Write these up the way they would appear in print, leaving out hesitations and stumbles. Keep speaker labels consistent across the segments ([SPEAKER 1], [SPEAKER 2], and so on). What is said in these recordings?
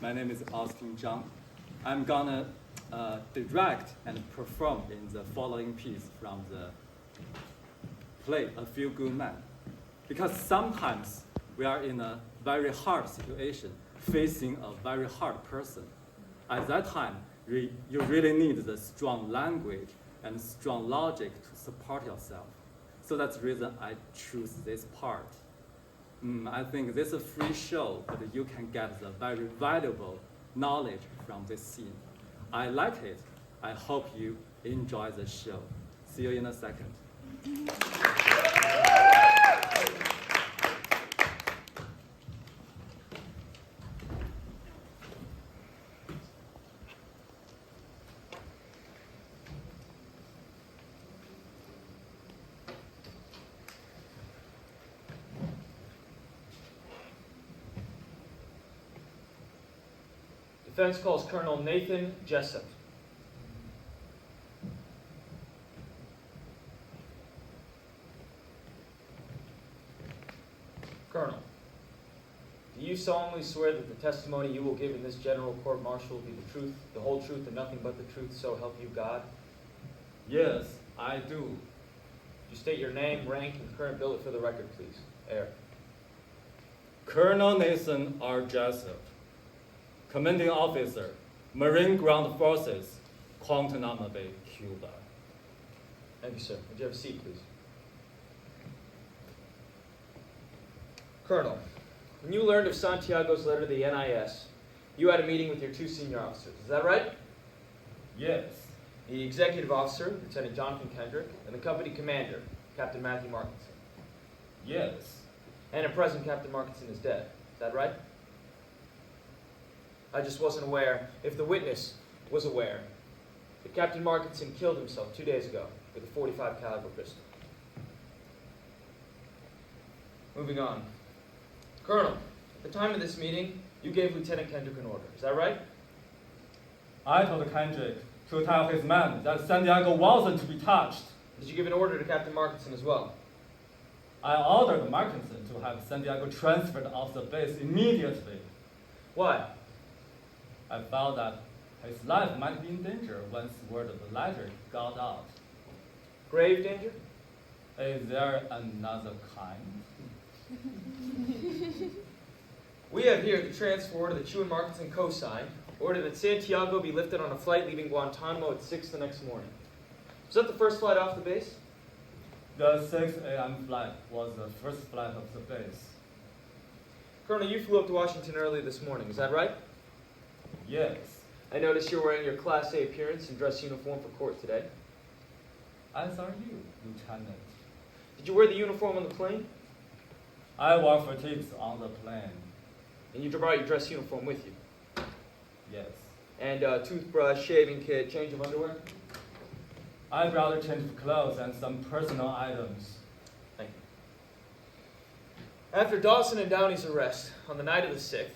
[SPEAKER 1] My name is Austin Zhang. I'm gonna direct and perform in the following piece from the play, A Feel Good Man. Because sometimes we are in a very hard situation, facing a very hard person. At that time, you really need the strong language and strong logic to support yourself. So that's the reason I choose this part. I think this is a free show, but you can get the very valuable knowledge from this scene. I like it. I hope you enjoy the show. See you in a second.
[SPEAKER 2] Defense calls Colonel Nathan Jessup. Colonel, do you solemnly swear that the testimony you will give in this general court-martial will be the truth, the whole truth, and nothing but the truth, so help you God?
[SPEAKER 1] Yes, I do.
[SPEAKER 2] You state your name, rank, and current billet for the record, please. Air.
[SPEAKER 1] Colonel Nathan R. Jessup, Commanding Officer, Marine Ground Forces, Guantanamo Bay, Cuba.
[SPEAKER 2] Thank you, sir. Would you have a seat, please? Colonel, when you learned of Santiago's letter to the NIS, you had a meeting with your two senior officers. Is that right?
[SPEAKER 1] Yes.
[SPEAKER 2] The executive officer, Lieutenant Jonathan Kendrick, and the company commander, Captain Matthew Markinson.
[SPEAKER 1] Yes.
[SPEAKER 2] And at present, Captain Markinson is dead. Is that right? I just wasn't aware, if the witness was aware, that Captain Markinson killed himself 2 days ago with a .45 caliber pistol. Moving on. Colonel, at the time of this meeting, you gave Lieutenant Kendrick an order. Is that right?
[SPEAKER 1] I told Kendrick to tell his men that Santiago wasn't to be touched.
[SPEAKER 2] Did you give an order to Captain Markinson as well?
[SPEAKER 1] I ordered Markinson to have Santiago transferred off the base immediately.
[SPEAKER 2] Why?
[SPEAKER 1] I felt that his life might be in danger once word of the letter got out.
[SPEAKER 2] Grave danger?
[SPEAKER 1] Is there another kind?
[SPEAKER 2] We have here the transfer order that you and Markinson co-signed, order that Santiago be lifted on a flight leaving Guantanamo at 6 the next morning. Was that the first flight off the base?
[SPEAKER 1] The 6 a.m. flight was the first flight of the base.
[SPEAKER 2] Colonel, you flew up to Washington early this morning, is that right?
[SPEAKER 1] Yes.
[SPEAKER 2] I noticed you're wearing your Class A appearance and dress uniform for court today.
[SPEAKER 1] As are you, Lieutenant.
[SPEAKER 2] Did you wear the uniform on the plane?
[SPEAKER 1] I wore fatigues on the plane.
[SPEAKER 2] And you brought your dress uniform with you?
[SPEAKER 1] Yes.
[SPEAKER 2] And toothbrush, shaving kit, change of underwear?
[SPEAKER 1] I brought a change of clothes and some personal items.
[SPEAKER 2] Thank you. After Dawson and Downey's arrest on the night of the 6th,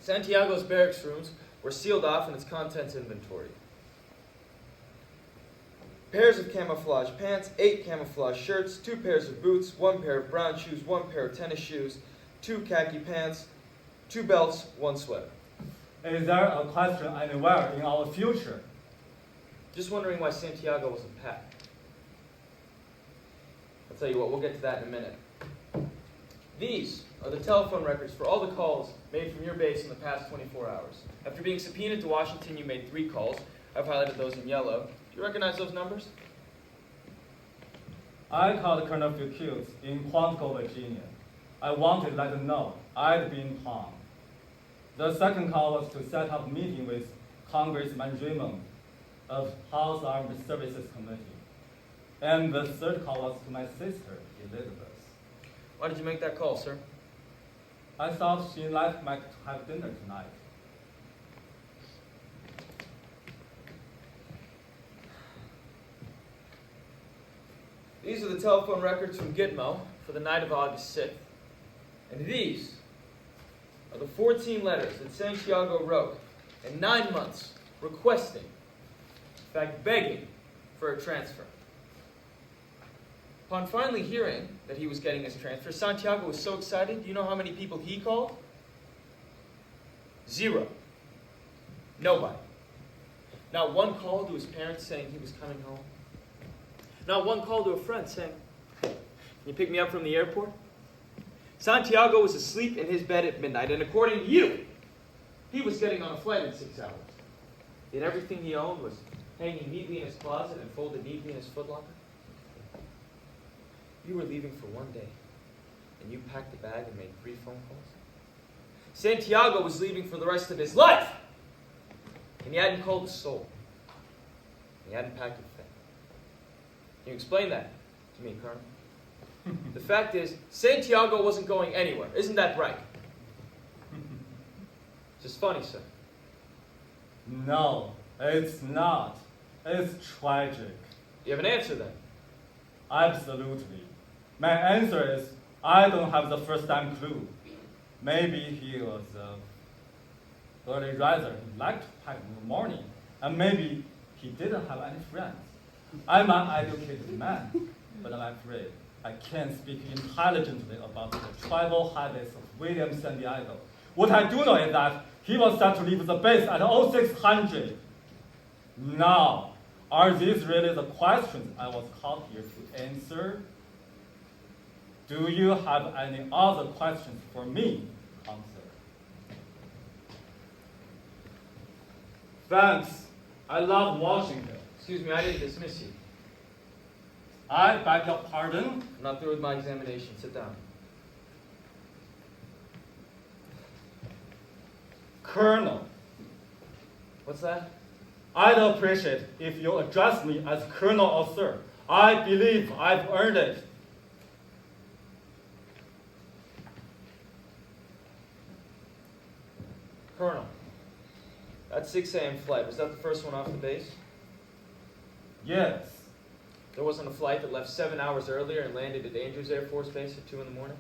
[SPEAKER 2] Santiago's barracks rooms were sealed off and its contents inventoried. Pairs of camouflage pants, 8 camouflage shirts, 2 pairs of boots, 1 pair of brown shoes, 1 pair of tennis shoes, 2 khaki pants, 2 belts, 1 sweater.
[SPEAKER 1] Is there a question anywhere in our future?
[SPEAKER 2] Just wondering why Santiago wasn't packed. I'll tell you what, we'll get to that in a minute. These are the telephone records for all the calls made from your base in the past 24 hours. After being subpoenaed to Washington, you made 3 calls. I've highlighted those in yellow. Do you recognize those numbers?
[SPEAKER 1] I called Colonel Fields in Quantico, Virginia. I wanted to let them know I'd be in town. The second call was to set up a meeting with Congressman Raymond of House Armed Services Committee. And the third call was to my sister, Elizabeth.
[SPEAKER 2] Why did you make that call, sir?
[SPEAKER 1] I thought she'd like Mike to have dinner tonight.
[SPEAKER 2] These are the telephone records from Gitmo for the night of August 6th. And these are the 14 letters that Santiago wrote in 9 months requesting, in fact begging, for a transfer. Upon finally hearing that he was getting his transfer, Santiago was so excited. Do you know how many people he called? Zero. Nobody. Not one call to his parents saying he was coming home. Not one call to a friend saying, "Can you pick me up from the airport?" Santiago was asleep in his bed at midnight, and according to you, he was getting on a flight in 6 hours. Yet everything he owned was hanging neatly in his closet and folded neatly in his footlocker. You were leaving for one day, and you packed a bag and made 3 phone calls. Santiago was leaving for the rest of his life, and he hadn't called a soul. He hadn't packed a thing. Can you explain that to me, Colonel? The fact is, Santiago wasn't going anywhere. Isn't that right? It's just funny, sir.
[SPEAKER 1] No, it's not. It's tragic.
[SPEAKER 2] You have an answer then?
[SPEAKER 1] Absolutely. My answer is I don't have the first time clue. Maybe he was an early riser. He liked to pack in the morning. And maybe he didn't have any friends. I'm an educated man, but I'm afraid I can't speak intelligently about the travel habits of William Santiago. What I do know is that he was set to leave the base at 0600. Now, are these really the questions I was called here to answer? Do you have any other questions for me, Counselor? Thanks. I love Washington.
[SPEAKER 2] Excuse me, I didn't dismiss you.
[SPEAKER 1] I beg your pardon?
[SPEAKER 2] I'm not through with my examination. Sit down.
[SPEAKER 1] Colonel,
[SPEAKER 2] What's that?
[SPEAKER 1] I'd appreciate if you address me as Colonel or Sir. I believe I've earned it.
[SPEAKER 2] Colonel, that 6 a.m. flight, was that the first one off the base?
[SPEAKER 1] Yes.
[SPEAKER 2] There wasn't a flight that left 7 hours earlier and landed at Andrews Air Force Base at 2 in the morning?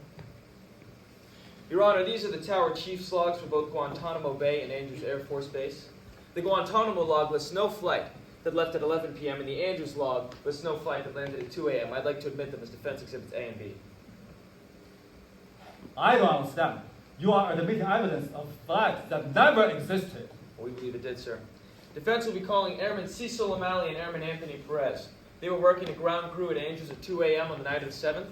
[SPEAKER 2] Your Honor, these are the Tower Chief's logs for both Guantanamo Bay and Andrews Air Force Base. The Guantanamo log lists no flight that left at 11 p.m., and the Andrews log lists no flight that landed at 2 a.m. I'd like to admit them as defense exhibits A and B.
[SPEAKER 1] I don't understand. You are admitting evidence of flights that never existed.
[SPEAKER 2] We believe it did, sir. Defense will be calling Airman Cecil O'Malley and Airman Anthony Perez. They were working a ground crew at Andrews at 2 a.m. on the night of the 7th.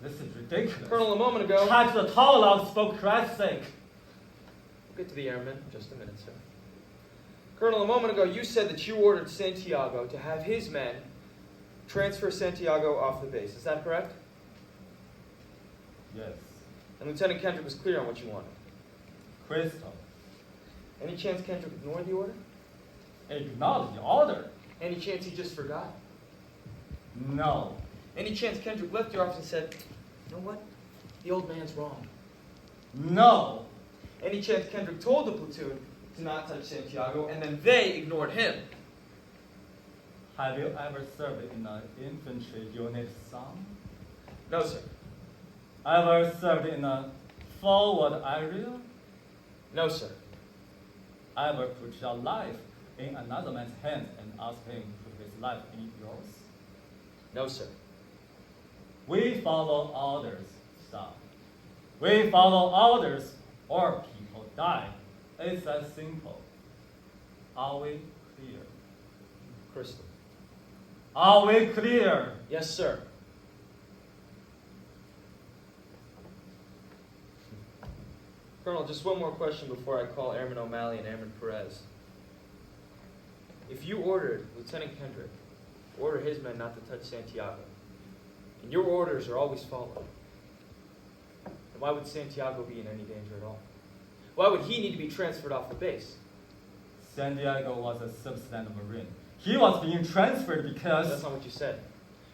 [SPEAKER 1] This is ridiculous.
[SPEAKER 2] Colonel, a moment ago...
[SPEAKER 1] Catch the tower logs for Christ's sake.
[SPEAKER 2] We'll get to the airmen in just a minute, sir. Colonel, a moment ago you said that you ordered Santiago to have his men transfer Santiago off the base. Is that correct?
[SPEAKER 1] Yes.
[SPEAKER 2] And Lieutenant Kendrick was clear on what you wanted.
[SPEAKER 1] Crystal.
[SPEAKER 2] Any chance Kendrick ignored the order?
[SPEAKER 1] Acknowledge the order.
[SPEAKER 2] Any chance he just forgot?
[SPEAKER 1] No.
[SPEAKER 2] Any chance Kendrick left your office and said, "You know what? The old man's wrong."
[SPEAKER 1] No.
[SPEAKER 2] Any chance Kendrick told the platoon to not touch Santiago, and then they ignored him?
[SPEAKER 1] Have you ever served in an infantry unit, son?
[SPEAKER 2] No, sir.
[SPEAKER 1] Ever served in a forward area?
[SPEAKER 2] No, sir.
[SPEAKER 1] Ever put your life in another man's hands and asked him to put his life in yours?
[SPEAKER 2] No, sir.
[SPEAKER 1] We follow orders, son. We follow orders or people die. It's as simple. Are we clear?
[SPEAKER 2] Crystal.
[SPEAKER 1] Are we clear?
[SPEAKER 2] Yes, sir. Colonel, just one more question before I call Airman O'Malley and Airman Perez. If you ordered Lieutenant Kendrick to order his men not to touch Santiago, and your orders are always followed, then why would Santiago be in any danger at all? Why would he need to be transferred off the base?
[SPEAKER 1] Santiago was a substandard Marine. He was being transferred because...
[SPEAKER 2] That's not what you said.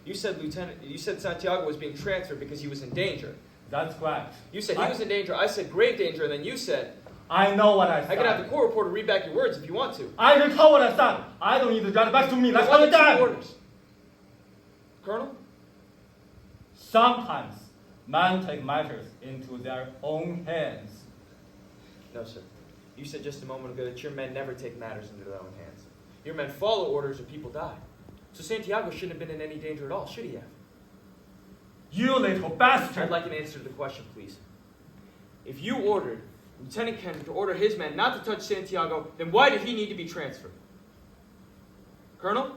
[SPEAKER 2] You said Santiago was being transferred because he was in danger.
[SPEAKER 1] That's correct.
[SPEAKER 2] You said he was in danger, I said grave danger, and then you said...
[SPEAKER 1] I know what I said.
[SPEAKER 2] I can have the court reporter read back your words if you want to.
[SPEAKER 1] I recall what I said. I don't need to drive it back to me. Let's
[SPEAKER 2] What
[SPEAKER 1] go
[SPEAKER 2] are
[SPEAKER 1] down.
[SPEAKER 2] your orders? Colonel?
[SPEAKER 1] Sometimes men take matters into their own hands.
[SPEAKER 2] No, sir. You said just a moment ago that your men never take matters into their own hands. Your men follow orders or people die. So Santiago shouldn't have been in any danger at all, should he have?
[SPEAKER 1] You little bastard.
[SPEAKER 2] I'd like an answer to the question, please. If you ordered Lieutenant Kendrick ordered his men not to touch Santiago, then why did he need to be transferred? Colonel?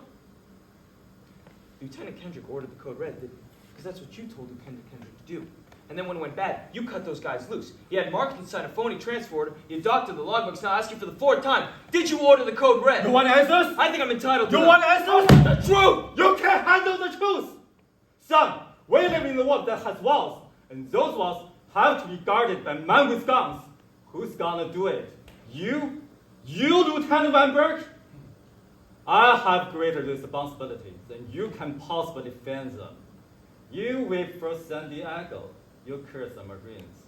[SPEAKER 2] Lieutenant Kendrick ordered the code red, because that's what you told Lieutenant Kendrick to do. And then when it went bad, you cut those guys loose. You had Markington sign a phony transfer order. You doctored the logbooks, now asking for the 4th time. Did you order the code red?
[SPEAKER 3] You want answers?
[SPEAKER 2] I think I'm entitled to
[SPEAKER 3] You
[SPEAKER 2] them.
[SPEAKER 3] want answers?
[SPEAKER 2] The truth!
[SPEAKER 3] You can't handle the truth! Son, we live in a world that has walls, and those walls have to be guarded by men with guns. Who's gonna do it? You? You, Lieutenant Van Berg? I have greater responsibilities than you can possibly defend them. You wait for San Diego. You curse the Marines.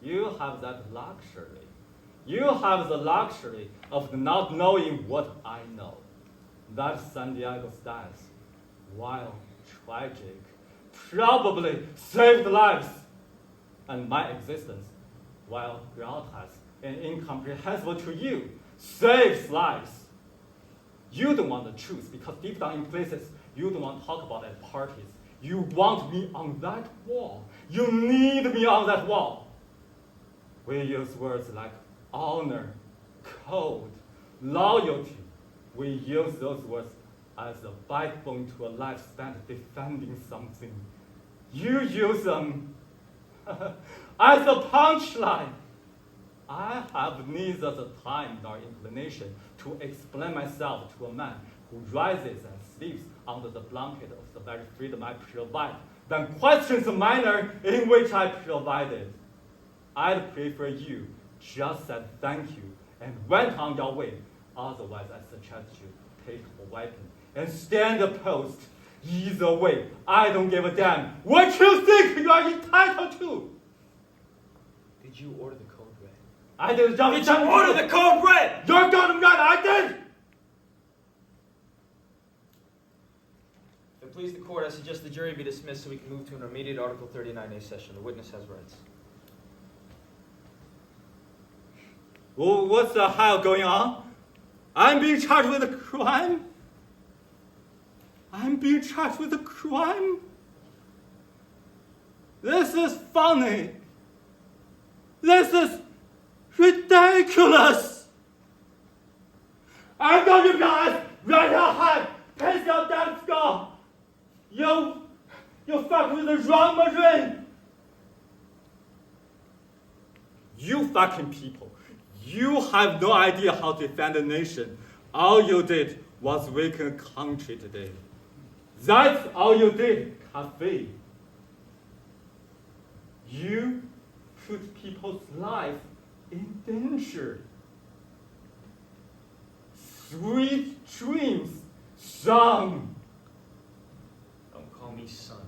[SPEAKER 3] You have that luxury. You have the luxury of not knowing what I know. That San Diego stands, while tragic, probably saved lives. And my existence, while grotesque and incomprehensible to you, saves lives. You don't want the truth because deep down in places you don't want to talk about at parties. You want me on that wall. You need me on that wall. We use words like honor, code, loyalty. We use those words as a backbone to a life spent defending something. You use them as a punchline. I have neither the time nor inclination to explain myself to a man who rises and sleeps under the blanket of the very freedom I provide, then questions the manner in which I provided. I'd prefer you just said thank you and went on your way. Otherwise, I suggest you take a weapon and stand a post. Either way, I don't give a damn what you think you are entitled to.
[SPEAKER 2] Did you order the code red?
[SPEAKER 3] I did
[SPEAKER 2] Did you order the code red?
[SPEAKER 3] You're goddamn right, I did!
[SPEAKER 2] If it please the court, I suggest the jury be dismissed so we can move to an immediate Article 39A session. The witness has rights.
[SPEAKER 3] Well, what's the hell going on? I'm being charged with a crime? I'm being charged with a crime? This is funny. This is ridiculous. I'm going to be honest, right your hand, piss your damn skull. You fuck with the wrong Marine. You fucking people. You have no idea how to defend a nation. All you did was weaken a country today. That's all you did, Cafe. You put people's lives in danger. Sweet dreams, son.
[SPEAKER 2] Don't call me son.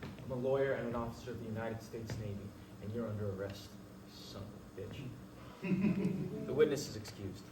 [SPEAKER 2] I'm a lawyer and an officer of the United States Navy, and you're under arrest, son of a bitch. The witness is excused.